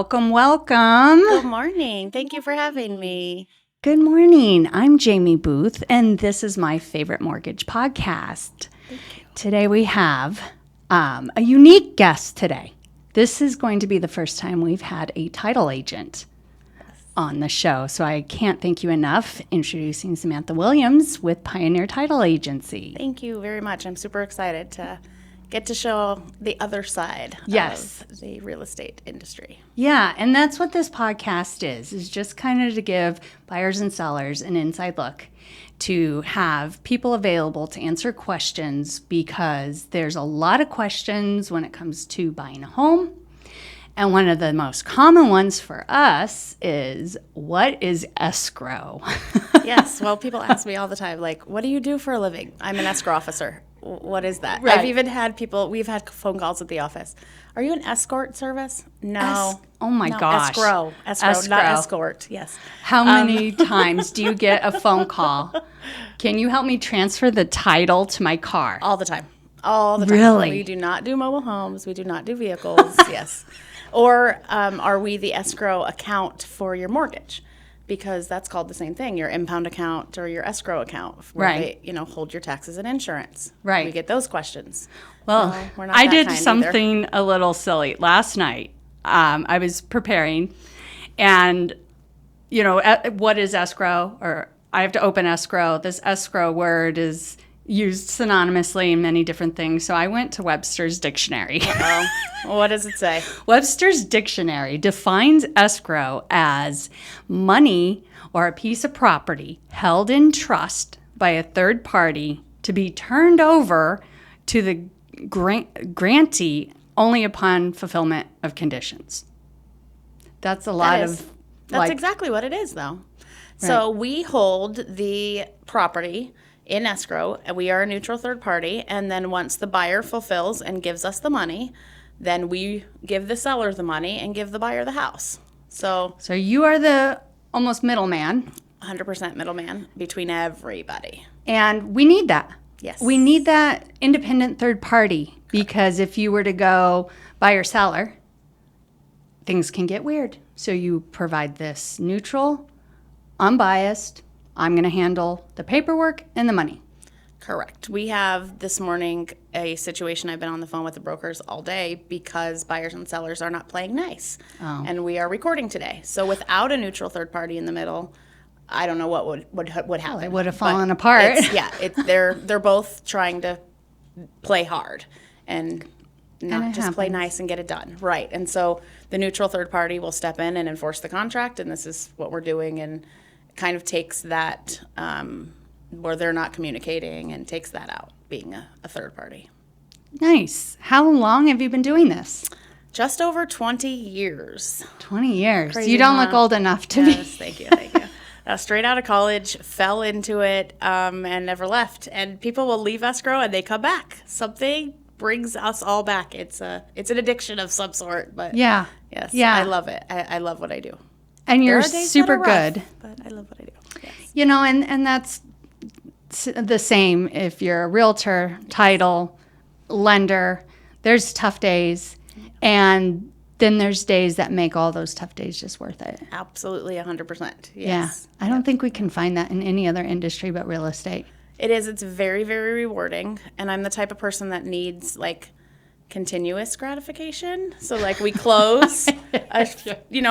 Welcome, welcome. Good morning. Thank you for having me. Good morning. I'm Jaimie Booth, and this is my favorite mortgage podcast. Today we have a unique guest today. This is going to be the first time we've had a title agent on the show, so I can't thank you enough introducing Samantha Williams with Pioneer Title Agency. Thank you very much. I'm super excited to get to show the other side of the real estate industry. Yeah, and that's what this podcast is just kind of to give buyers and sellers an inside look, to have people available to answer questions, because there's a lot of questions when it comes to buying a home. And one of the most common ones for us is, what is escrow? Yes, well, people ask me all the time, like, what do you do for a living? I'm an escrow officer. What is that? Right. I've even had we've had phone calls at the office. Are you an escort service? No. Oh my gosh. Escrow, not escort, yes. How many times do you get a phone call? Can you help me transfer the title to my car? All the time. All the time. Really? We do not do mobile homes. We do not do vehicles. Yes. Or are we the escrow account for your mortgage? Because that's called the same thing, your impound account or your escrow account, where right. they, hold your taxes and insurance. Right. We get those questions. Well, no, we're not I that did kind something either. a little silly last night. I was preparing, and what is escrow? Or I have to open escrow. This escrow word is used synonymously in many different things. So I went to Webster's dictionary. What does it say? Webster's dictionary defines escrow as money or a piece of property held in trust by a third party to be turned over to the grantee only upon fulfillment of conditions. That's a lot of... That's exactly what it is, though. Right. So we hold the property in escrow, and we are a neutral third party, and then once the buyer fulfills and gives us the money, then we give the seller the money and give the buyer the house. So you are the almost middleman. 100% middleman between everybody. And we need that. Yes. We need that independent third party, because if you were to go buyer seller, things can get weird. So you provide this neutral, unbiased, I'm going to handle the paperwork and the money. Correct. We have this morning a situation. I've been on the phone with the brokers all day because buyers and sellers are not playing nice. Oh. And we are recording today. So without a neutral third party in the middle, I don't know what would happen. Well, it would have fallen apart. They're both trying to play hard and not just play nice and get it done. Right. And so the neutral third party will step in and enforce the contract, and this is what we're doing, and kind of takes that where they're not communicating, and takes that out, being a third party. Nice. How long have you been doing this? Just over 20 years. 20 years. Crazy, you don't look old enough to be. Yes, thank you. Straight out of college, fell into it, and never left. And people will leave escrow and they come back. Something brings us all back. It's an addiction of some sort, but yes, I love it. I love what I do. And you're super good. But I love what I do. Yes. And that's the same if you're a realtor, title, lender. There's tough days, and then there's days that make all those tough days just worth it. Absolutely, 100%. Yes. Yeah. I don't think we can find that in any other industry but real estate. It is. It's very, very rewarding, and I'm the type of person that needs, continuous gratification. So we close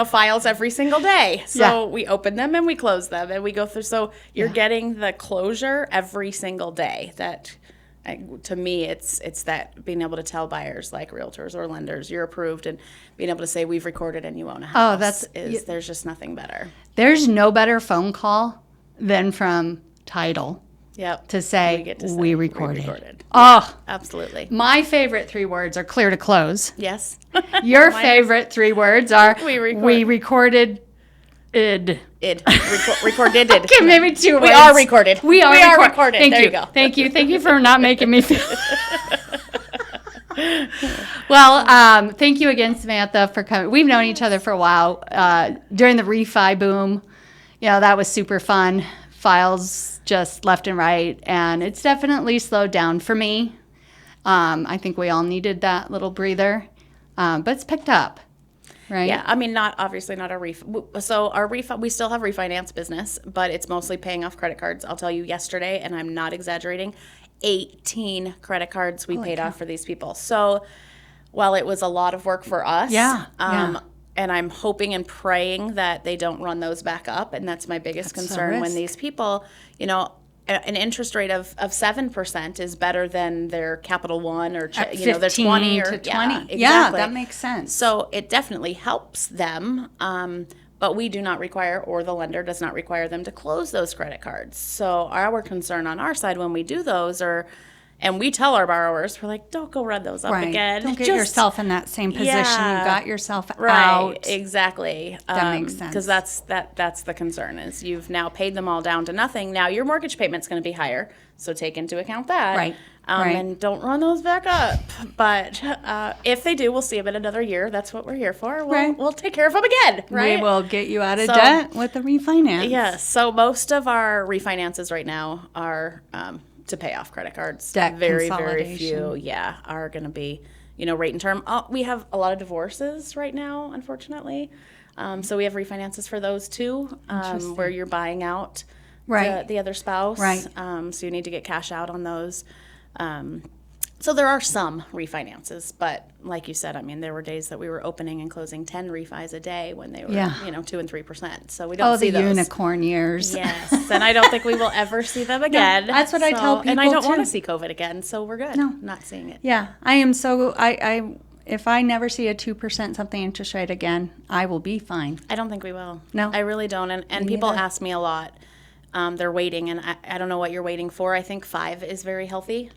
files every single day. So we open them and we close them and we go through. So you're getting the closure every single day. That to me, it's that being able to tell buyers, like realtors or lenders, you're approved, and being able to say we've recorded and you own a house. There's just nothing better. There's no better phone call than from title. Yep. To say we recorded. Oh, absolutely. My favorite 3 words are clear to close. Yes. Your favorite 3 words are we recorded. Recorded. Okay, maybe 2 words. We are recorded. We are recorded. Thank there you. You go. Thank you. Thank you for not making me feel. Well, thank you again, Samantha, for coming. We've known each other for a while. During the refi boom, that was super fun. Files just left and right, and it's definitely slowed down for me. I think we all needed that little breather, but it's picked up. right? Yeah, I mean, obviously not our so our we still have refinance business, but it's mostly paying off credit cards. I'll tell you, yesterday, and I'm not exaggerating, 18 credit cards we paid off for these people. So while it was a lot of work for us, and I'm hoping and praying that they don't run those back up, and that's my biggest concern when these people, you know, an interest rate of 7% is better than their Capital One or their 20 to 20. Yeah, exactly. Yeah, that makes sense. So it definitely helps them, but we do not require, or the lender does not require them to close those credit cards. So our concern on our side when we do those and we tell our borrowers, we're like, don't go run those up again. Don't get yourself in that same position. You got yourself out. Right, exactly. That makes sense. Because that's the concern is you've now paid them all down to nothing. Now your mortgage payment's going to be higher, so take into account that. Right. And don't run those back up. But if they do, we'll see them in another year. That's what we're here for. We'll take care of them again, right? We will get you out of debt with the refinance. Yes. So most of our refinances right now are to pay off credit cards. Debt very few, are going to be, rate and term. We have a lot of divorces right now, unfortunately. So we have refinances for those too, where you're buying out the other spouse. Right. So you need to get cash out on those. So there are some refinances, but like you said, I mean, there were days that we were opening and closing 10 refis a day when they were, 2 and 3%. So we don't see those. Oh, the unicorn years. Yes, and I don't think we will ever see them again. No, that's what I tell people, and I don't want to see COVID again, so we're good. No. Not seeing it. Yeah, I am so, if I never see a 2% something interest rate again, I will be fine. I don't think we will. No. I really don't, and people ask me a lot. They're waiting, and I don't know what you're waiting for. I think 5 is very healthy.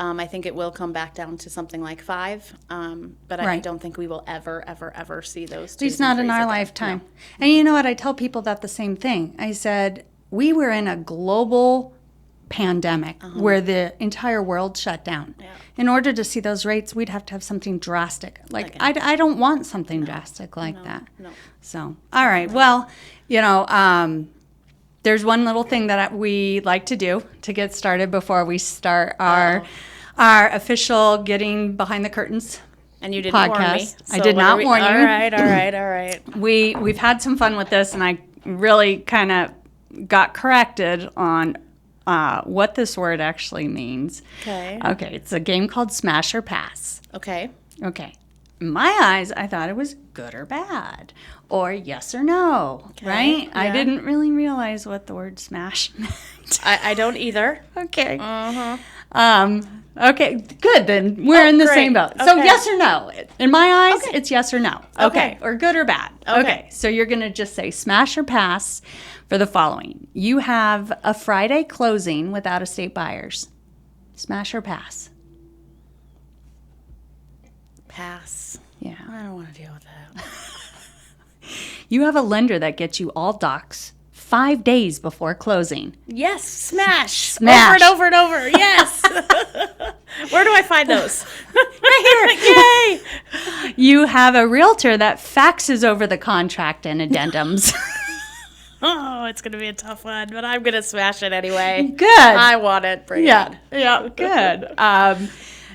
I think it will come back down to something like 5, but I don't think we will ever see those two. At least not in our lifetime. No. And you know what? I tell people that the same thing. I said, we were in a global pandemic where the entire world shut down. Yeah. In order to see those rates, we'd have to have something drastic. I don't want something drastic like that. No. So, all right. Well, there's one little thing that we like to do to get started before we start our official getting behind the curtains. And you didn't podcast. Warn me. So I did not warn you. All right. We've had some fun with this, and I really kind of got corrected on what this word actually means. Okay. Okay, it's a game called Smash or Pass. Okay. In my eyes, I thought it was good or bad, or yes or no, right? Yeah. I didn't really realize what the word smash meant. I don't either. Okay. Okay, good. Then we're in the same boat. Okay. So yes or no. In my eyes, it's yes or no. Okay. Or good or bad. Okay. So you're going to just say smash or pass for the following. You have a Friday closing with out-of-state buyers. Smash or pass? Pass. Yeah. I don't want to deal with that. You have a lender that gets you all docs 5 days before closing. Yes, smash. Over and over and over. Yes. Where do I find those? Right here. Yay. You have a realtor that faxes over the contract and addendums. Oh, it's going to be a tough one, but I'm going to smash it anyway. Good. I want it. Bring it. Yeah, good.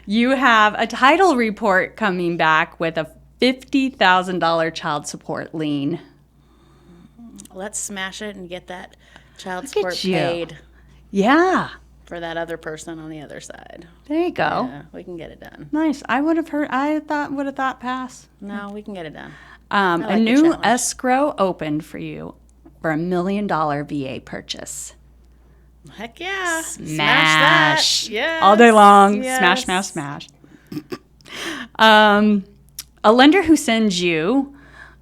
You have a title report coming back with a $50,000 child support lien. Let's smash it and get that child support paid. Yeah. For that other person on the other side. There you go. Yeah, we can get it done. Nice. I would have thought pass. No, we can get it done. A new escrow opened for you for $1 million VA purchase. Heck yeah. Smash that. Yes. All day long. Yes. Smash. A lender who sends you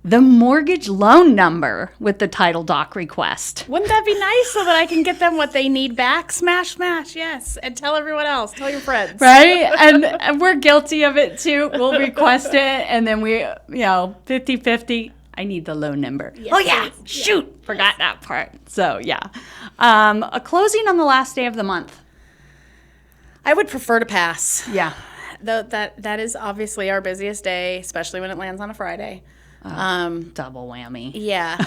the mortgage loan number with the title doc request. Wouldn't that be nice so that I can get them what they need back? Smash, yes. And tell everyone else. Tell your friends. Right? And we're guilty of it too. We'll request it and then we, 50-50. I need the loan number. Yes, oh, yeah. Shoot. Forgot that part. So, yeah. A closing on the last day of the month. I would prefer to pass. Yeah. That is obviously our busiest day, especially when it lands on a Friday. Double whammy. Yeah.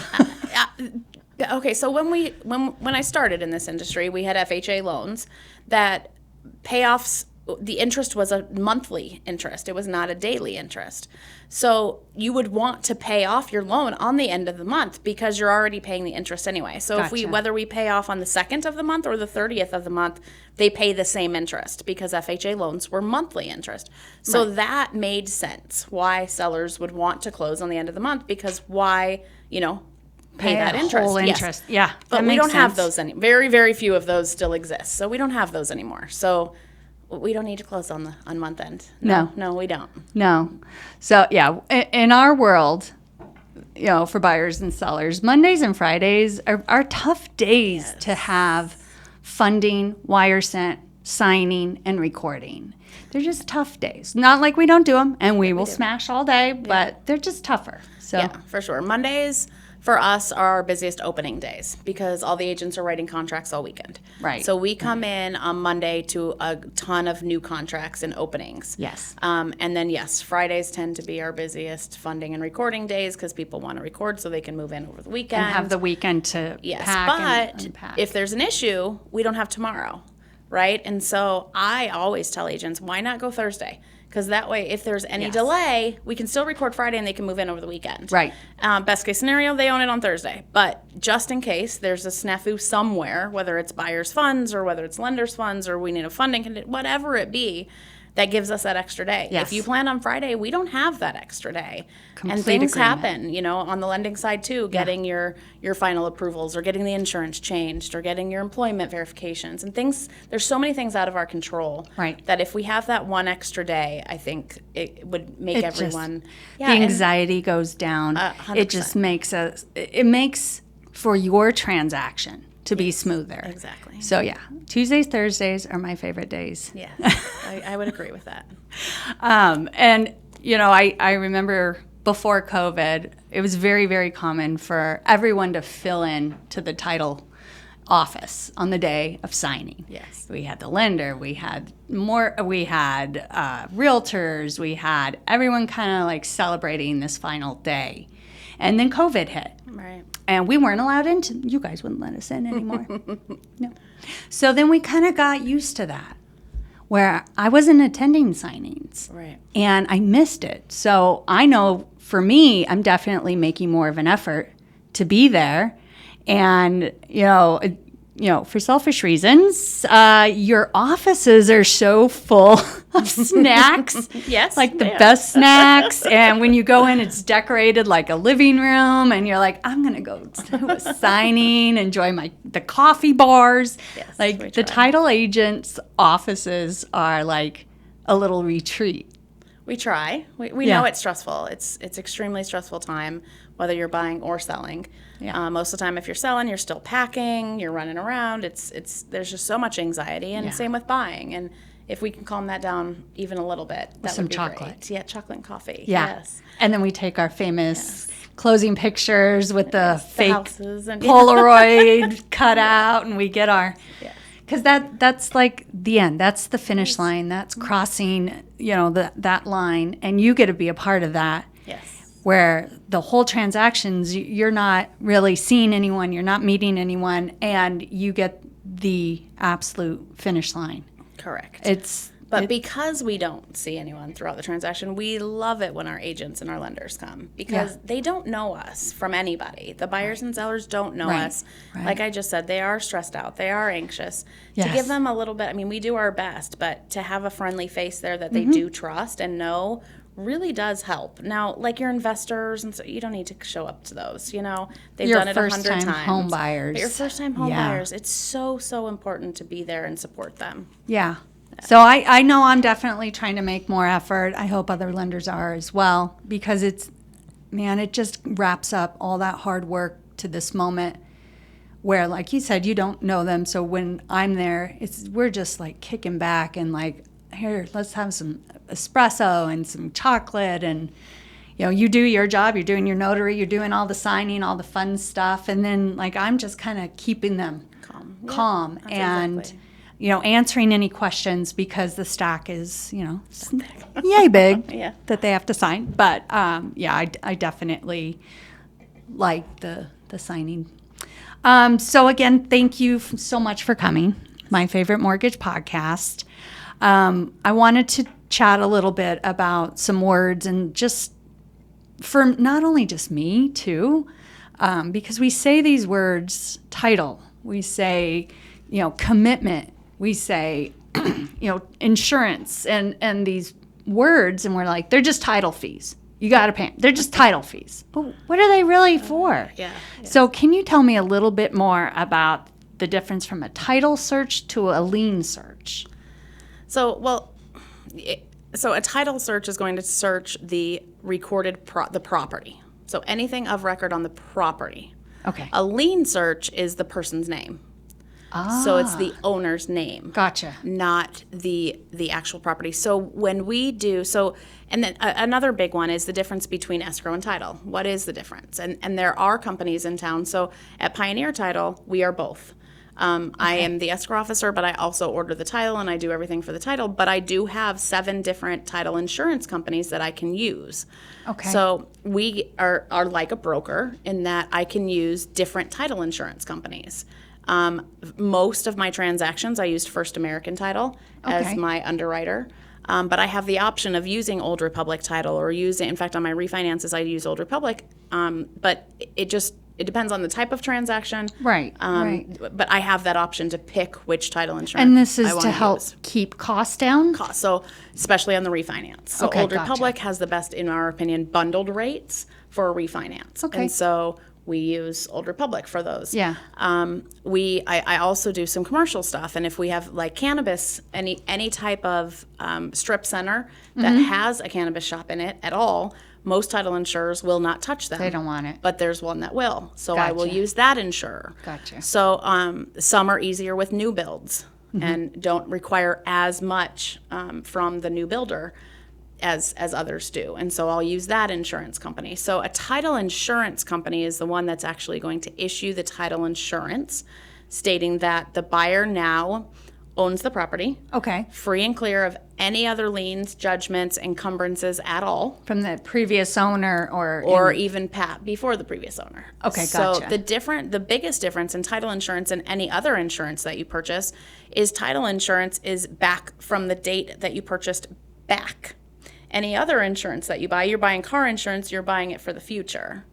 Okay, so when I started in this industry, we had FHA loans that payoffs the interest was a monthly interest. It was not a daily interest. So you would want to pay off your loan on the end of the month because you're already paying the interest anyway. So Gotcha. whether we pay off on the 2nd of the month or the 30th of the month, they pay the same interest because FHA loans were monthly interest. So that made sense why sellers would want to close on the end of the month, because why, pay that interest. Whole interest. Yes. Yeah. But we don't have those any. Very, very few of those still exist. So we don't have those anymore. So we don't need to close on month end. No, we don't. No. So yeah, in our world, for buyers and sellers, Mondays and Fridays are tough days to have funding, wire sent, signing, and recording. They're just tough days. Not like we don't do them, and we will smash all day, but they're just tougher. So yeah, for sure. Mondays for us are our busiest opening days because all the agents are writing contracts all weekend. Right. So we come in on Monday to a ton of new contracts and openings. Yes. And then, yes, Fridays tend to be our busiest funding and recording days because people want to record so they can move in over the weekend. And have the weekend to pack and unpack. If there's an issue, we don't have tomorrow, right? And so I always tell agents, why not go Thursday? Because that way, if there's any delay, we can still record Friday and they can move in over the weekend. Right. Best case scenario, they own it on Thursday. But just in case there's a snafu somewhere, whether it's buyer's funds or whether it's lender's funds or we need a funding, whatever it be, that gives us that extra day. Yes. If you plan on Friday, we don't have that extra day. Complete and things agreement. happen, on the lending side too, getting your final approvals or getting the insurance changed or getting your employment verifications and things. There's so many things out of our control. Right. That if we have that one extra day, I think it would make everyone. The anxiety goes down. 100%. It just makes for your transaction to be smoother. Exactly. So yeah, Tuesdays, Thursdays are my favorite days. Yeah, I would agree with that. And I remember before COVID, it was very, very common for everyone to fill in to the title office on the day of signing. Yes. We had the lender, we had realtors, we had everyone kind of like celebrating this final day. And then COVID hit. Right. And we weren't allowed into, you guys wouldn't let us in anymore. No. So then we kind of got used to that, where I wasn't attending signings. Right. And I missed it. So I know for me, I'm definitely making more of an effort to be there. And, for selfish reasons, your offices are so full of snacks. Yes. Like the best snacks. And when you go in, it's decorated like a living room. And you're like, I'm going to go to a signing, enjoy the coffee bars. Yes, like the title agents' offices are like a little retreat. We try. We know it's stressful. It's extremely stressful time, whether you're buying or selling. Yeah. Most of the time, if you're selling, you're still packing, you're running around. There's just so much anxiety, and same with buying. And if we can calm that down even a little bit, that some would be chocolate. Great. Yeah, chocolate and coffee. Yeah. Yes. And then we take our famous closing pictures with the fake houses and Polaroid cut out, and we get our. Because that's like the end. That's the finish line. That's crossing, that line, and you get to be a part of that. Yes. Where the whole transactions, you're not really seeing anyone, you're not meeting anyone, and you get the absolute finish line. Correct. But because we don't see anyone throughout the transaction, we love it when our agents and our lenders come because they don't know us from anybody. The buyers and sellers don't know us. Right. Like I just said, they are stressed out. They are anxious. Yes. To give them a little bit, we do our best, but to have a friendly face there that they do trust and know really does help. Now, like your investors, and so you don't need to show up to those, They've done it 100 times. Home buyers. But your first-time home buyers, it's so, so important to be there and support them. Yeah. So I know I'm definitely trying to make more effort. I hope other lenders are as well, because it just wraps up all that hard work to this moment where, like you said, you don't know them. So when I'm there, we're just like kicking back and like, here, let's have some espresso and some chocolate. And, you do your job, you're doing your notary, you're doing all the signing, all the fun stuff. And then like, I'm just kind of keeping them calm and, exactly. Answering any questions because the stack is, yay big that they have to sign. But I definitely like the signing. So again, thank you so much for coming. My Favorite Mortgage podcast. I wanted to chat a little bit about some words, and just for not only just me too, because we say these words: title, we say, commitment, we say, insurance, and these words, and we're like, they're just title fees. You got to pay them. They're just title fees. But what are they really for? Yeah. So can you tell me a little bit more about the difference from a title search to a lien search? So a title search is going to search the recorded the property. So anything of record on the property. Okay. A lien search is the person's name. So it's the owner's name. Gotcha. Not the actual property. So when we do, and then another big one is the difference between escrow and title. What is the difference? And there are companies in town. So at Pioneer Title, we are both. I am the escrow officer, but I also order the title and I do everything for the title. But I do have 7 different title insurance companies that I can use. Okay. So we are like a broker in that I can use different title insurance companies. Most of my transactions, I used First American Title as my underwriter. But I have the option of using Old Republic Title or in fact, on my refinances, I use Old Republic. But it depends on the type of transaction. Right. But I have that option to pick which title insurance. And this is I to help keep costs down? So especially on the refinance. So Okay, Old gotcha. Republic has the best, in our opinion, bundled rates for a refinance. Okay. And so we use Old Republic for those. Yeah. I also do some commercial stuff, and if we have like cannabis, any type of strip center that has a cannabis shop in it at all, most title insurers will not touch them. They don't want it. But there's one that will. So I will Gotcha. use that insurer. Gotcha. So some are easier with new builds and don't require as much from the new builder as others do. And so I'll use that insurance company. So a title insurance company is the one that's actually going to issue the title insurance, stating that the buyer now owns the property, Okay. free and clear of any other liens, judgments, encumbrances at all, From the previous owner or even before the previous owner. Okay, So gotcha. the biggest difference in title insurance and any other insurance that you purchase is title insurance is back from the date that you purchased back. Any other insurance that you buy, you're buying car insurance, you're buying it for the future.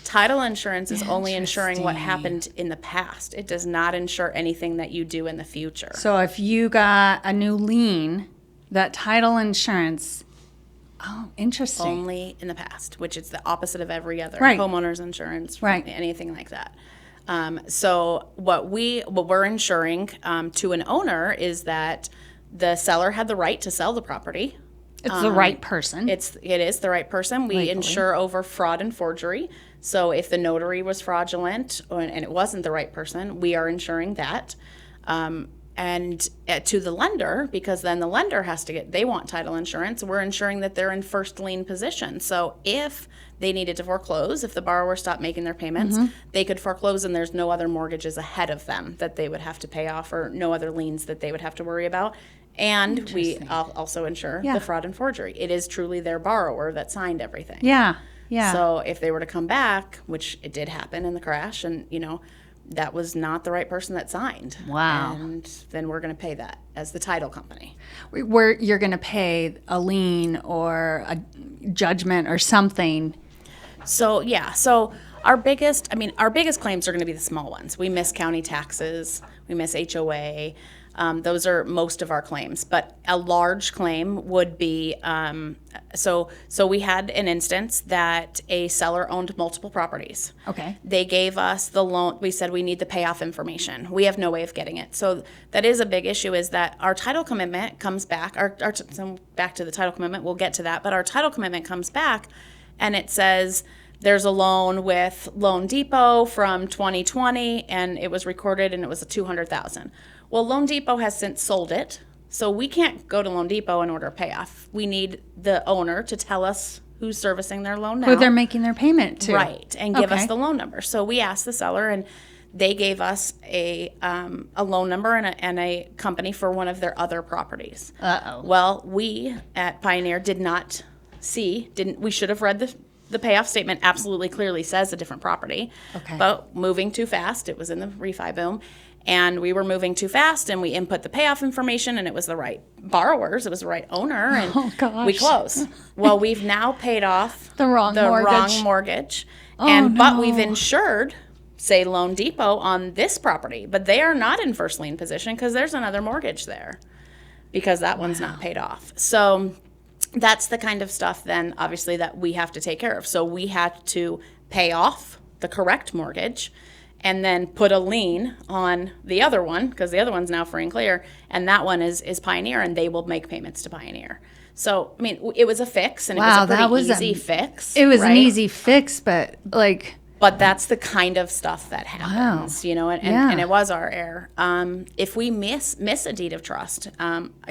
Title insurance is only insuring what happened in the past. It does not insure anything that you do in the future. So if you got a new lien, that title insurance, interesting. Only in the past, which is the opposite of every other Right. homeowner's insurance, Right. anything like that. So what we're insuring to an owner is that the seller had the right to sell the property. It's the right person. It is the right person. We Legally. insure over fraud and forgery. So if the notary was fraudulent and it wasn't the right person, we are insuring that. And to the lender, because then the lender they want title insurance, we're ensuring that they're in first lien position. So if they needed to foreclose, if the borrower stopped making their payments, they could foreclose and there's no other mortgages ahead of them that they would have to pay off or no other liens that they would have to worry about. And we also insure the fraud and forgery. It is truly their borrower that signed everything. Yeah. So if they were to come back, which it did happen in the crash, and that was not the right person that signed. Wow. And then we're going to pay that as the title company. Where you're going to pay a lien or a judgment or something. So our biggest claims are going to be the small ones. We miss county taxes, we miss HOA. Those are most of our claims, but a large claim would be, so we had an instance that a seller owned multiple properties. Okay. They gave us the loan. We said we need the payoff information. We have no way of getting it. So that is a big issue, is that our title commitment comes back, so back to the title commitment, we'll get to that, but our title commitment comes back and it says, there's a loan with Loan Depot from 2020 and it was recorded and it was a $200,000. Well, Loan Depot has since sold it, so we can't go to Loan Depot and order a payoff. We need the owner to tell us who's servicing their loan now. Who they're making their payment to. Right, and give us Okay. the loan number. So we asked the seller, and they gave us a loan number and a company for one of their other properties. Uh-oh. Well, we at Pioneer we should have read the payoff statement. Absolutely clearly says a different property. Okay. But moving too fast, it was in the refi boom. and we were moving too fast, and we input the payoff information, and it was the right borrowers, it was the right owner, and we close. Well, we've now paid off The wrong mortgage, Oh, but we've no. insured, say, Loan Depot on this property, but they are not in first lien position because there's another mortgage there because that one's not paid off. So that's the kind of stuff then, obviously, that we have to take care of. So we had to pay off the correct mortgage and then put a lien on the other one because the other one's now free and clear, and that one is Pioneer, and they will make payments to Pioneer. So, I mean, it was a fix, and it was a pretty easy fix. It was an right? easy fix, but like... But that's the kind of stuff that happens, you know, and it was our error. If we miss a deed of trust,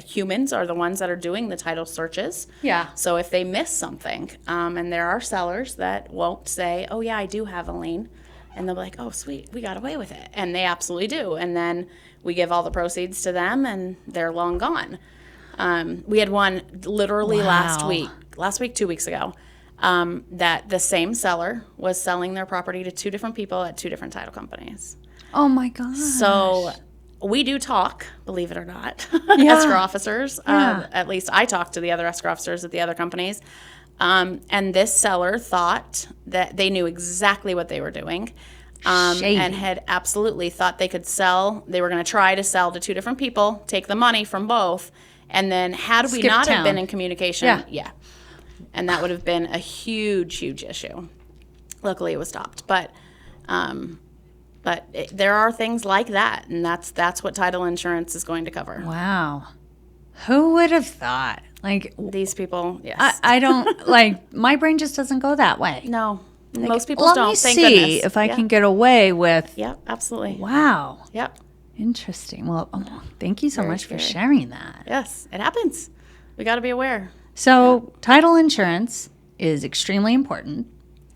humans are the ones that are doing the title searches. Yeah. So if they miss something, and there are sellers that won't say, oh, yeah, I do have a lien, and they'll be like, oh, sweet, we got away with it. And they absolutely do. And then we give all the proceeds to them, and they're long gone. We had one literally last week, 2 weeks ago. That the same seller was selling their property to two different people at two different title companies. Oh my gosh. So we do talk, believe it or not, Yeah. escrow officers. Yeah. At least I talked to the other escrow officers at the other companies. And this seller thought that they knew exactly what they were doing. Shady. And had absolutely thought they could sell. They were going to try to sell to two different people, take the money from both. And then had we Skip not have town. been in communication, Yeah. And that would have been a huge, huge issue. Luckily, it was stopped. But there are things like that, and that's what title insurance is going to cover. Wow. Who would have thought? Like, These people, yes. I don't, like, my brain just doesn't go that way. No, most people Let don't. me Thank see goodness. if I can get away with, Yep, absolutely. wow. Yep. Interesting. Well, thank you so Very much for scary. sharing that. Yes, it happens. We got to be aware. So, title insurance is extremely important.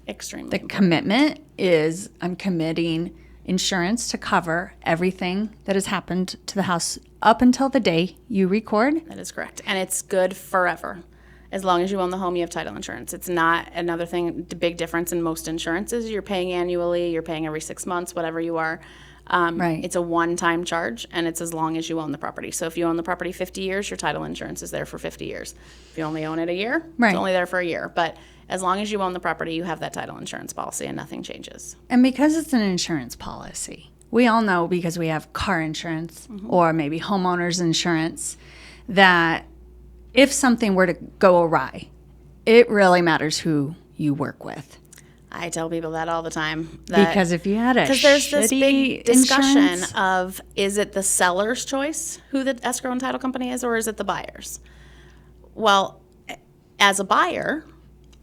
Extremely. The commitment is I'm committing insurance to cover everything that has happened to the house up until the day you record. That is correct. And it's good forever. As long as you own the home, you have title insurance. It's not another thing, the big difference in most insurances. You're paying annually, you're paying every 6 months, whatever you are. Right. It's a one-time charge, and it's as long as you own the property. So if you own the property 50 years, your title insurance is there for 50 years. If you only own it a year, Right. it's only there for a year. But as long as you own the property, you have that title insurance policy, and nothing changes. And because it's an insurance policy, we all know because we have car insurance or maybe homeowners insurance that if something were to go awry, it really matters who you work with. I tell people that all the time. Because if you had a Because there's this big shitty discussion insurance- of, is it the seller's choice who the escrow and title company is, or is it the buyer's? Well, as a buyer,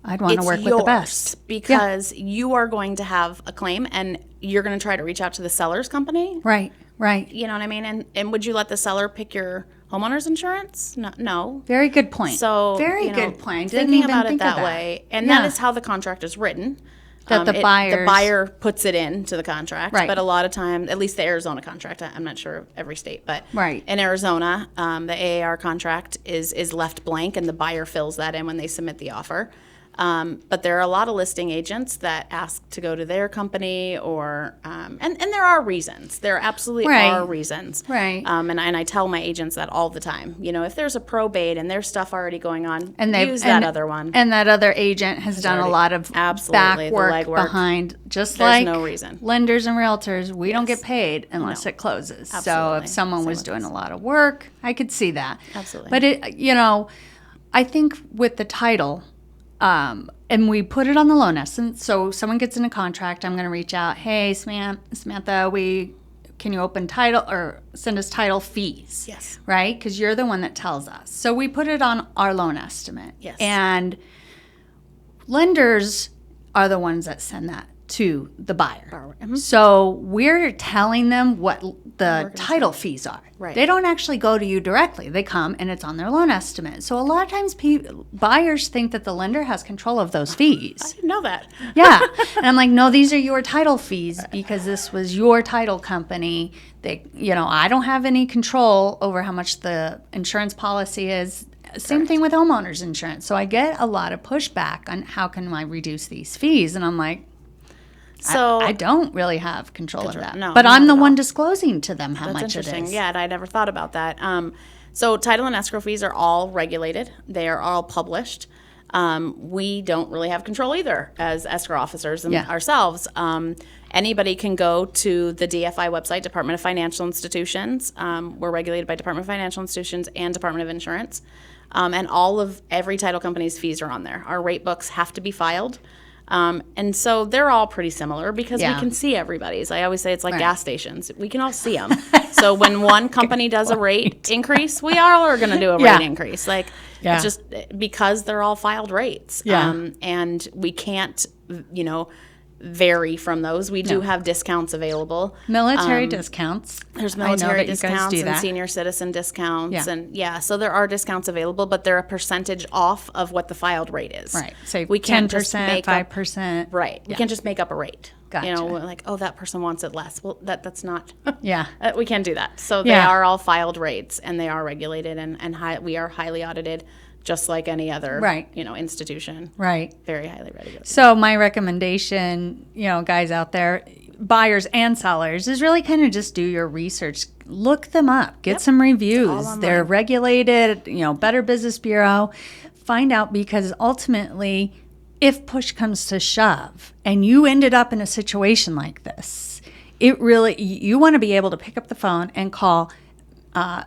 I'd want to it's work yours with the best. because you are going to have a claim, and you're going to try to reach out to the seller's company. Right, right. You know what I mean? And would you let the seller pick your homeowner's insurance? No. Very good point. So very you know, good point. Didn't Thinking even about think it of that way, and Yeah. that is how the contract is written. That the the buyers- buyer puts it into the contract. Right. But a lot of times, at least the Arizona contract, I'm not sure of every state, but Right. in Arizona, the AAR contract is left blank, and the buyer fills that in when they submit the offer. But there are a lot of listing agents that ask to go to their company, or and there are reasons. There absolutely Right. are reasons. Right. And I tell my agents that all the time. You know, if there's a probate and there's stuff already going on, And they've use that other one. And that other agent has done a already- lot of absolutely, back the work legwork. behind, just There's like no reason. lenders and realtors, we don't get paid unless No. it closes. So Absolutely. if someone Same was with doing us. a lot of work, I could see that. Absolutely. But I think with the title, and we put it on the loan estimate. So someone gets in a contract, I'm going to reach out, hey, Samantha, can you open title or send us title fees? Yes. Right? Because you're the one that tells us. So we put it on our loan estimate. Yes. And lenders are the ones that send that to the buyer. Borrower. Mhm. So we're telling them what the title fees are. Right. They don't actually go to you directly. They come and it's on their loan estimate. So a lot of times buyers think that the lender has control of those I fees. didn't know that. Yeah. And I'm like, no, these are your title fees because this was your title company. I don't have any control over how much the insurance policy is. Same thing with homeowners insurance. So I get a lot of pushback on how can I reduce these fees. And I'm like, So I don't really have control of that. No, but I'm not the at one all. disclosing to them how That's much it interesting. is. Yeah, and I never thought about that. So title and escrow fees are all regulated. They are all published. We don't really have control either as escrow officers and ourselves. Anybody can go to the DFI website, Department of Financial Institutions. We're regulated by Department of Financial Institutions and Department of Insurance. And every title company's fees are on there. Our rate books have to be filed. And so they're all pretty similar because we can see everybody's. I always say it's like gas stations. We can all see them. So when one company does a rate increase, we all are going to do a rate increase. Like, it's just because they're all filed rates. And we can't, vary from those. We do have discounts available. Military discounts. There's military you guys discounts do and that. senior citizen discounts. And so there are discounts available, but they're a percentage off of what the filed rate is. Right. So we can't 10%, just make 5%. Right. We can't just make up a rate. Gotcha. We're like, oh, that person wants it less. Well, that's not. Yeah. We can't do that. So they are all filed rates, and they are regulated, and we are highly audited, just like any other institution. Right. Very highly regulated. So my recommendation, guys out there, buyers and sellers, is really kind of just do your research. Look them up. Get some reviews. They're regulated, Better Business Bureau. Find out, because ultimately, if push comes to shove and you ended up in a situation like this, you want to be able to pick up the phone and call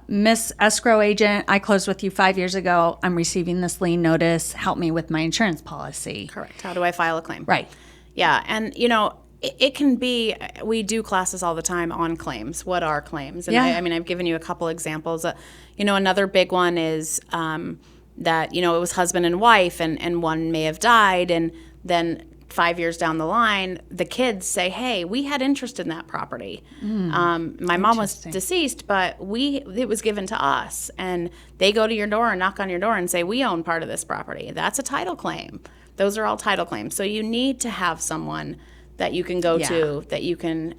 Miss Escrow Agent, I closed with you 5 years ago. I'm receiving this lien notice. Help me with my insurance policy. Correct. How do I file a claim? Right. Yeah. And, it can be, we do classes all the time on claims. What are claims? And I've given you a couple examples. Another big one is that, it was husband and wife and one may have died. And then 5 years down the line, the kids say, hey, we had interest in that property. My mom was deceased, but it was given to us. And they go to your door and knock on your door and say, we own part of this property. That's a title claim. Those are all title claims. So you need to have someone that you can go to, that you can,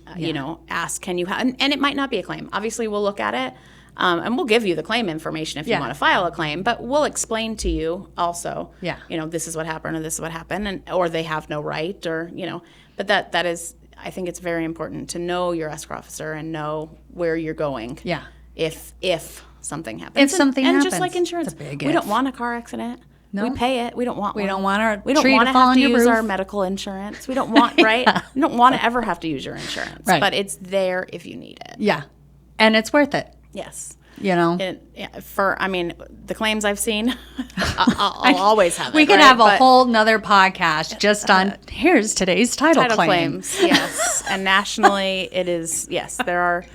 ask, can you have, and it might not be a claim. Obviously, we'll look at it. And we'll give you the claim information if you want to file a claim, but we'll explain to you also, this is what happened or this is what happened, or they have no right, or, but that is, I think it's very important to know your escrow officer and know where you're going. Yeah. If something happens. If something happens. And just like insurance, we don't want a car accident. No. We pay it. We don't want one. We don't want we don't tree want to to fall have on to your use roof. our medical insurance. We don't want, right? We don't want to ever have to use your insurance. Right. But it's there if you need it. Yeah. And it's worth it. Yes. The claims I've seen, I'll always have it. We could have a whole nother podcast just on here's today's title claims. Yes, and nationally it is. Yes, there are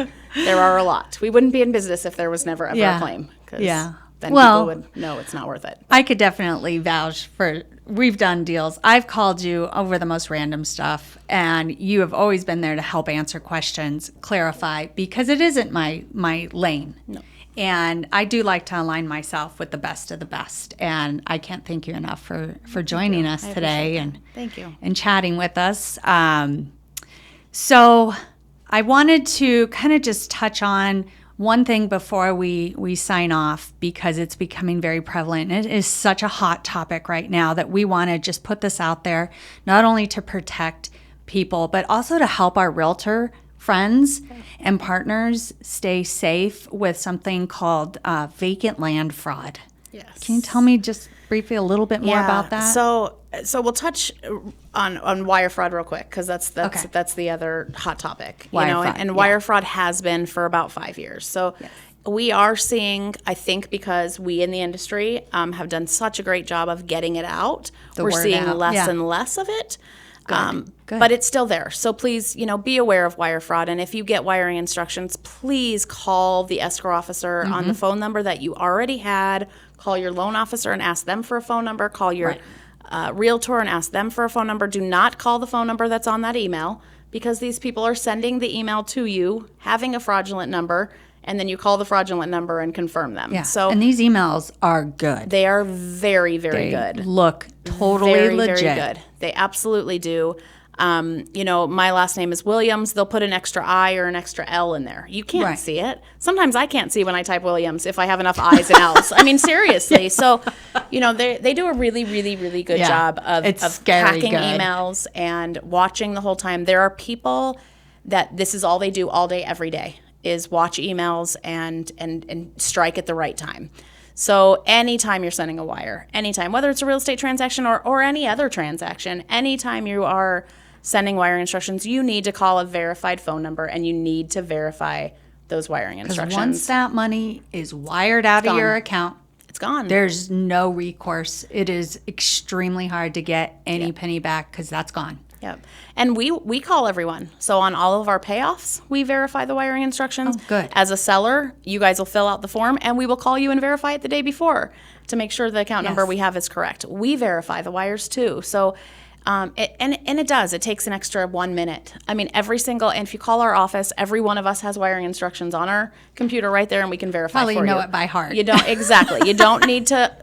a lot. We wouldn't be in business if there was never ever a claim. Then people would know it's not worth it. I could definitely vouch for. We've done deals. I've called you over the most random stuff, and you have always been there to help answer questions, clarify, because it isn't my lane. No. And I do like to align myself with the best of the best. And I can't thank you enough for joining us today and thank you and chatting with us. So I wanted to kind of just touch on one thing before we sign off, because it's becoming very prevalent. It is such a hot topic right now that we want to just put this out there, not only to protect people, but also to help our realtor friends and partners stay safe with something called vacant land fraud. Yes. Can you tell me just briefly a little bit more about that? So we'll touch on wire fraud real quick, because that's the other hot topic. Wire fraud has been for about 5 years. So we are seeing, I think, because we in the industry have done such a great job of getting it out, we're seeing less and less of it. Good. But it's still there. So please, be aware of wire fraud. And if you get wiring instructions, please call the escrow officer on the phone number that you already had. Call your loan officer and ask them for a phone number. Call your realtor and ask them for a phone number. Do not call the phone number that's on that email, because these people are sending the email to you, having a fraudulent number, and then you call the fraudulent number and confirm them. Yeah. So, and these emails are good. They are very, very good. Look totally very, legit. Very good. They absolutely do. My last name is Williams. They'll put an extra I or an extra L in there. You can't see it. Sometimes I can't see when I type Williams if I have enough I's and L's. I mean, seriously. So, they do a really, really, really good job of hacking emails and watching the whole time. There are people that this is all they do all day, every day, is watch emails and strike at the right time. So anytime you're sending a wire, anytime, whether it's a real estate transaction or any other transaction, anytime you are sending wiring instructions, you need to call a verified phone number and you need to verify those wiring instructions. Because once that money is wired out of your account, it's gone. There's no recourse. It is extremely hard to get any penny back because that's gone. Yep. And we call everyone. So on all of our payoffs, we verify the wiring instructions. Oh, good. As a seller, you guys will fill out the form and we will call you and verify it the day before to make sure the account number we have is correct. We verify the wires too. So it does. It takes an extra 1 minute. I mean, and if you call our office, every one of us has wiring instructions on our computer right there, and we can verify for you. Probably know it by heart. You don't exactly. You don't need to,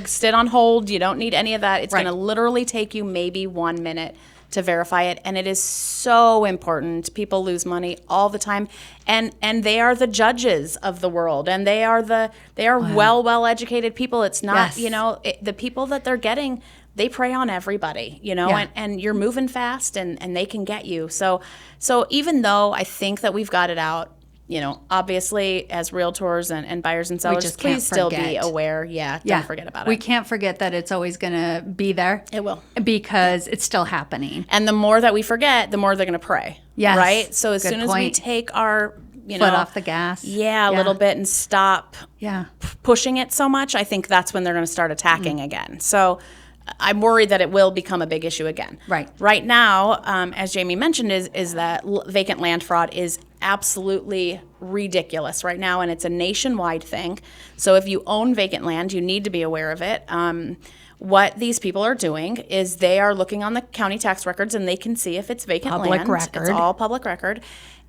sit on hold. You don't need any of that. It's going to literally take you maybe 1 minute to verify it, and it is so important. People lose money all the time, and they are the judges of the world, and they are well educated people. It's not the people that they're getting. They prey on everybody, and you're moving fast, and they can get you. So even though I think that we've got it out, obviously as realtors and buyers and sellers, please still be aware. Don't forget about it. We can't forget that it's always going to be there. It will. Because it's still happening. And the more that we forget, the more they're going to prey. Yes. Right? So as soon as we take our foot off the gas. A little bit and stop pushing it so much, I think that's when they're going to start attacking again. So I'm worried that it will become a big issue again. Right now, as Jaimie mentioned, is that vacant land fraud is absolutely ridiculous right now, and it's a nationwide thing. So if you own vacant land, you need to be aware of it. What these people are doing is they are looking on the county tax records, and they can see if it's vacant land. Public record. It's all public record.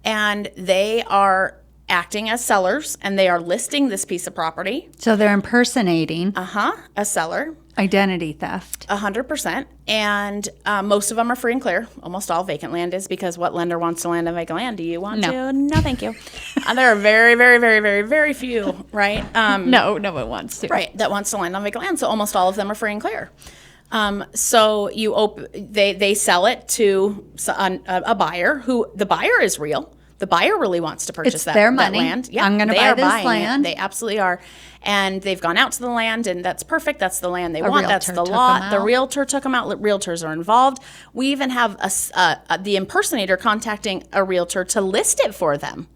And they are acting as sellers, and they are listing this piece of property. So they're impersonating a seller. Identity theft. 100%. And most of them are free and clear. Almost all vacant land is, because what lender wants to land on vacant land? Do you want to? No, thank you. There are very, very, very, very, very few, right? No one wants to. Right, that wants to land on vacant land. So almost all of them are free and clear. So they sell it to a buyer who, the buyer is real. The buyer really wants to purchase that land. Yeah, I'm going to buy this land. They absolutely are. And they've gone out to the land, and that's perfect. That's the land they want. That's the lot. The realtor took them out. Realtors are involved. We even have the impersonator contacting a realtor to list it for them.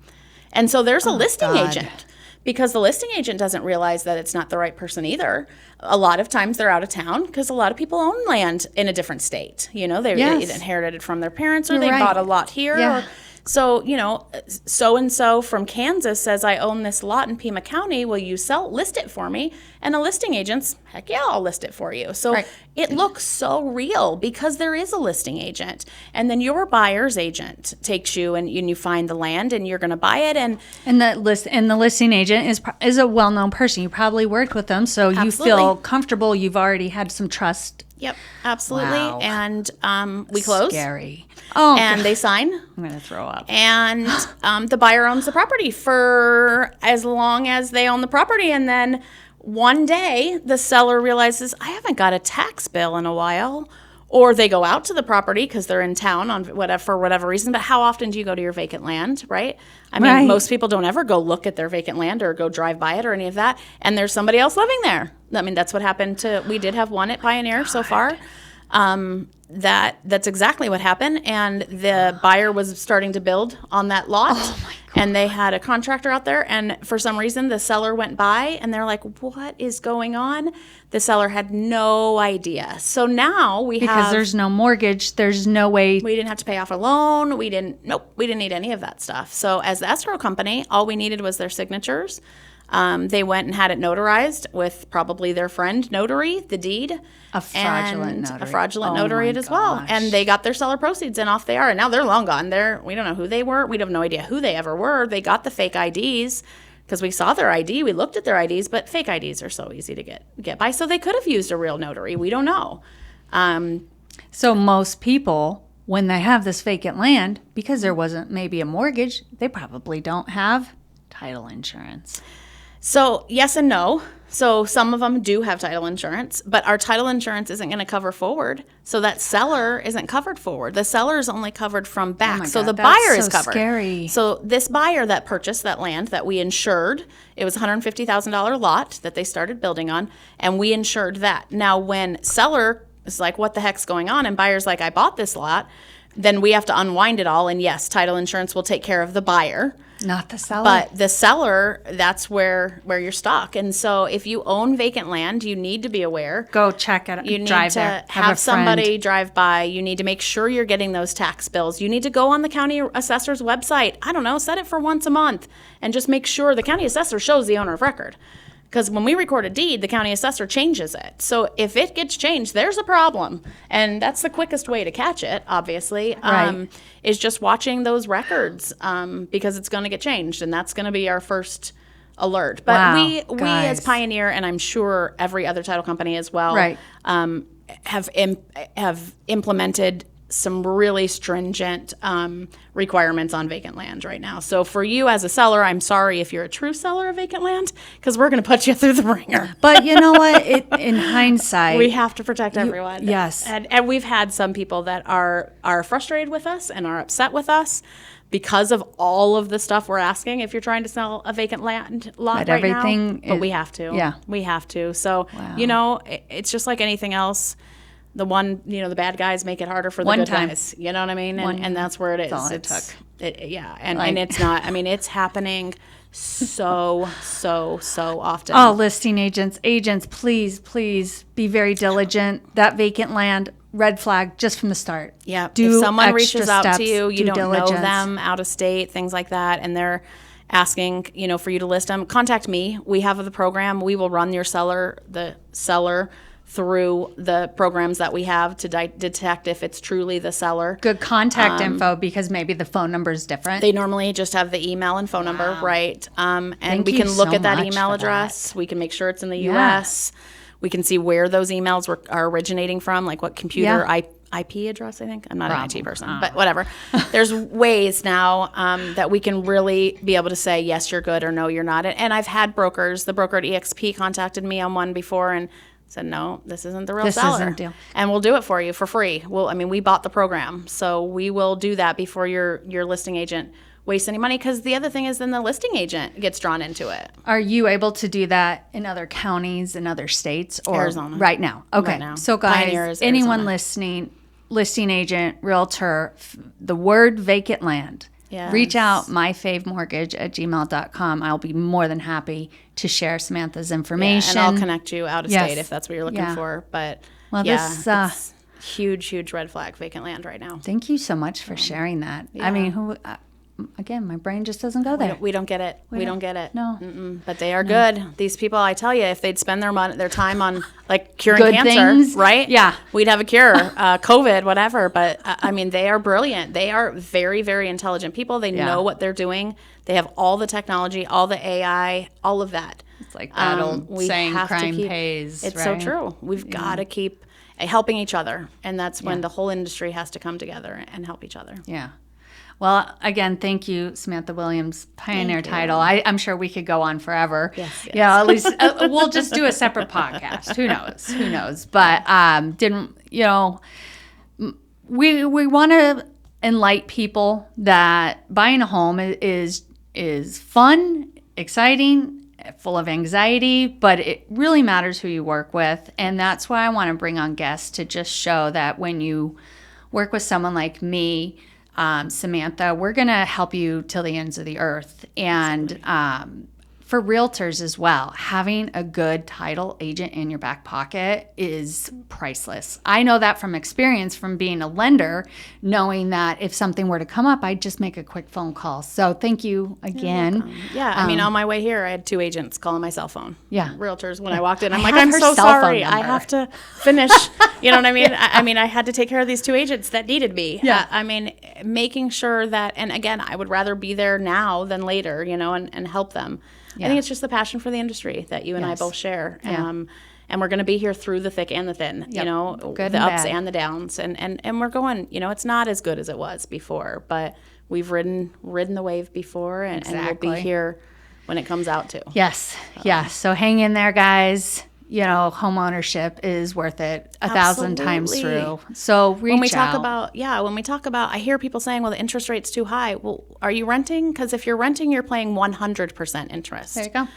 And so there's a listing agent, because the listing agent doesn't realize that it's not the right person either. A lot of times they're out of town because a lot of people own land in a different state. They inherited it from their parents, or they bought a lot here. Yeah. So, so-and-so from Kansas says, I own this lot in Pima County. Will you list it for me? And a listing agent's, heck yeah, I'll list it for you. So it looks so real because there is a listing agent. And then your buyer's agent takes you and you find the land and you're going to buy it. And the listing agent is a well-known person. You probably worked with them, so you feel comfortable. You've already had some trust. Yep, absolutely. Wow. And we close. Scary. Oh, and they sign. I'm going to throw up. And the buyer owns the property for as long as they own the property. And then one day the seller realizes, I haven't got a tax bill in a while. Or they go out to the property because they're in town for whatever reason. But how often do you go to your vacant land, right? I mean, most people don't ever go look at their vacant land or go drive by it or any of that. And there's somebody else living there. I mean, that's what happened we did have one at Pioneer so far. That's exactly what happened. And the buyer was starting to build on that lot. Oh my God. And they had a contractor out there. And for some reason, the seller went by and they're like, what is going on? The seller had no idea. So now because there's no mortgage, there's no way. We didn't have to pay off a loan. We didn't need any of that stuff. So as the escrow company, all we needed was their signatures. They went and had it notarized with probably their friend notary, the deed. A fraudulent notary as well. And they got their seller proceeds and off they are. And now they're long gone. We don't know who they were. We have no idea who they ever were. They got the fake IDs because we saw their ID. We looked at their IDs, but fake IDs are so easy to get by. So they could have used a real notary. We don't know. So most people when they have this vacant land, because there wasn't maybe a mortgage, they probably don't have title insurance. So yes and no. So some of them do have title insurance, but our title insurance isn't going to cover forward. So that seller isn't covered forward. The seller is only covered from back. Oh my so God, the that's buyer so is covered. Scary. So this buyer that purchased that land that we insured, it was a $150,000 lot that they started building on, and we insured that. Now when seller is like, what the heck's going on? And buyer's like, I bought this lot. Then we have to unwind it all. And yes, title insurance will take care of the buyer. Not the seller. But the seller, that's where you're stuck. And so if you own vacant land, you need to be aware. Go check it. You need drive to there. have somebody drive by. You need to make sure you're getting those tax bills. You need to go on the county assessor's website. I don't know, set it for once a month and just make sure the county assessor shows the owner of record. Because when we record a deed, the county assessor changes it. So if it gets changed, there's a problem. And that's the quickest way to catch it, obviously, Right. is just watching those records because it's going to get changed. And that's going to be our first alert. But Wow, we guys. as Pioneer, and I'm sure every other title company as well, Right. Have implemented some really stringent requirements on vacant land right now. So for you as a seller, I'm sorry if you're a true seller of vacant land, because we're going to put you through the ringer. But you know what? In hindsight, We have to protect everyone. yes. And we've had some people that are frustrated with us and are upset with us because of all of the stuff we're asking if you're trying to sell a vacant land lot But right everything now. But is- we have to. yeah. We have to. So, Wow. it's just like anything else. The the bad guys make it harder for the One good time. guys. You know what I mean? And that's where it is. all it took. Yeah. And Like- it's not, it's happening so often. Oh, listing agents, please be very diligent. That vacant land, red flag just from the start. Yeah. Do If someone extra reaches out steps, to you, you due don't diligence. know them, out of state, things like that, and they're asking, for you to list them, contact me. We have the program. We will run the seller through the programs that we have to detect if it's truly the seller. Good contact info, because maybe the phone number is different. They normally just have the email and phone number, right? And Thank we you can look so at that much email for address. We can make sure it's in the Yeah. U.S. We can see where those emails are originating from, like what computer Yeah. IP address, I think. I'm not an IT person, Oh. but whatever. There's ways now that we can really be able to say, yes, you're good, or no, you're not. And I've had brokers. The broker at EXP contacted me on one before and said, no, this isn't the real This seller. isn't the deal. And we'll do it for you for free. We bought the program, so we will do that before your listing agent wastes any money. Because the other thing is then the listing agent gets drawn into it. Are you able to do that in other counties, in other states, or Arizona. right now? Okay. Right now. So guys, Pioneer is anyone Arizona. listening, listing agent, realtor, the word vacant land, Yes. reach out, myfavemortgage@gmail.com. I'll be more than happy to share Samantha's information. And I'll connect you out of Yes. state if that's what you're looking Yeah. for. But Well, yeah, this, it's huge red flag vacant land right now. Thank you so much for sharing that. I mean, again, my brain just doesn't go there. We don't get it. We don't get it. No. But they are good. These people, I tell you, if they'd spend their time on like curing Good cancer, things. right? Yeah. We'd have a cure, COVID, whatever. But they are brilliant. They are very, very intelligent people. They Yeah. know what they're doing. They have all the technology, all the AI, all of that. It's like that old We saying, have to crime keep- pays. It's right? so true. We've got to keep helping each other. And that's when the whole industry has to come together and help each other. Yeah. Well, again, thank you, Samantha Williams, Pioneer Thank you. Title. I'm sure we could go on forever. Yes. Yeah, at least we'll just do a separate podcast. Who knows? Who knows? But we want to enlighten people that buying a home is fun, exciting, full of anxiety, but it really matters who you work with. And that's why I want to bring on guests to just show that when you work with someone like me, Samantha, we're going to help you till the ends of the earth. And for realtors as well, having a good title agent in your back pocket is priceless. I know that from experience from being a lender, knowing that if something were to come up, I'd just make a quick phone call. So thank you again. Yeah, on my way here, I had 2 agents calling my cell phone. Yeah. Realtors when I walked in. I'm I like, have I'm her so cell phone sorry. I number." have to finish. You know what I mean? I had to take care of these 2 agents that needed me. Yeah. Making sure that, and again, I would rather be there now than later, and help them. I think it's just the passion for the industry that you and I Yes. both share. Yeah. and we're going to be here through the thick and the thin, you know, Good the and ups bad. and the downs. And we're going, you know, it's not as good as it was before, but we've ridden the wave before, and we'll Exactly. be here when it comes out too. Yes. Yeah. So hang in there, guys. You know, home ownership is worth it 1,000 times Absolutely. through. So reach When we talk out. I hear people saying, well, the interest rate's too high. Well, are you renting? Because if you're renting, you're paying 100% interest. There you go.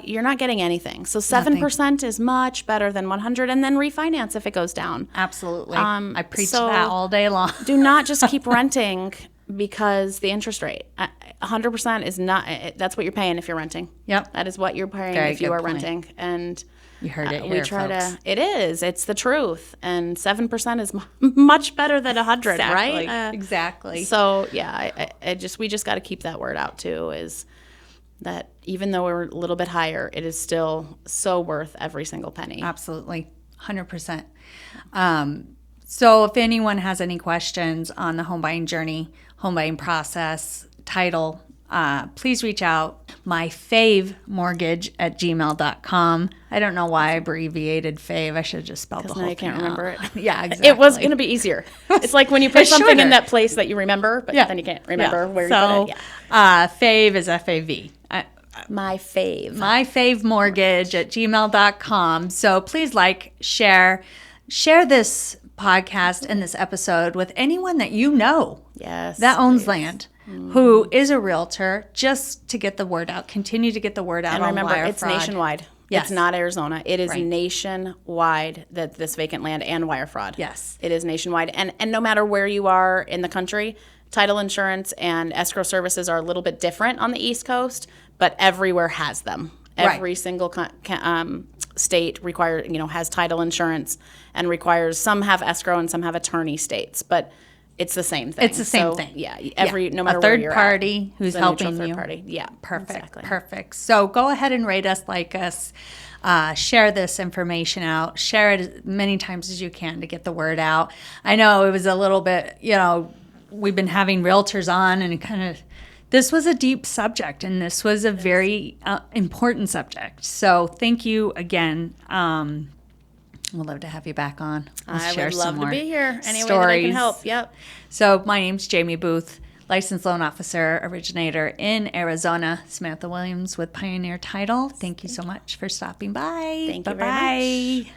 You're not getting anything. So 7% is much better than 100, and then refinance if it goes down. Absolutely. I preach so that all day long. Do not just keep renting because the interest rate. 100% is not, that's what you're paying if you're renting. Yep. That is what you're paying Very if you good are point. renting. And You heard it we here, try folks. it's the truth. And 7% is much better than 100, Exactly. right? Exactly. So yeah, we just got to keep that word out too, is that even though we're a little bit higher, it is still so worth every single penny. Absolutely. 100%. So if anyone has any questions on the home buying journey, home buying process, title, please reach out. myfavemortgage@gmail.com. I don't know why I abbreviated fave. I should have just spelled the whole Now thing you can't out. remember it. Yeah, exactly. It was going to be easier. It's like when you put It's something shorter. in that place that you remember, but then you can't remember where you put it. Yeah. Fave is F-A-V. My fave. myfavemortgage@gmail.com. So please share this podcast and this episode with anyone that you know Yes. that owns please. land, who is a realtor, just to get the word out, continue to get the word out And on remember, wire it's fraud. nationwide. Yes. It's not Arizona. It is Right. nationwide, that this vacant land and wire fraud. Yes. It is nationwide. And no matter where you are in the country, title insurance and escrow services are a little bit different on the East Coast, but everywhere has them. Right. Every single state has title insurance and requires, some have escrow and some have attorney states, but it's the same thing. It's the same thing. Yeah, no a matter third where you're party at. who's It's a neutral helping third you. party. Yeah, Perfect. exactly. Perfect. So go ahead and rate us, like us, share this information out, share it as many times as you can to get the word out. I know it was a little bit, we've been having realtors on, and this was a deep subject, and this was a very important subject. So thank you again. We'd love to have you back on. We'll I share would some love to more be here any way that I stories. can help. Yep. So my name's Jaimie Booth, licensed loan officer, originator in Arizona. Samantha Williams with Pioneer Title. Thank you so much for stopping by. Thank you very Bye-bye. much.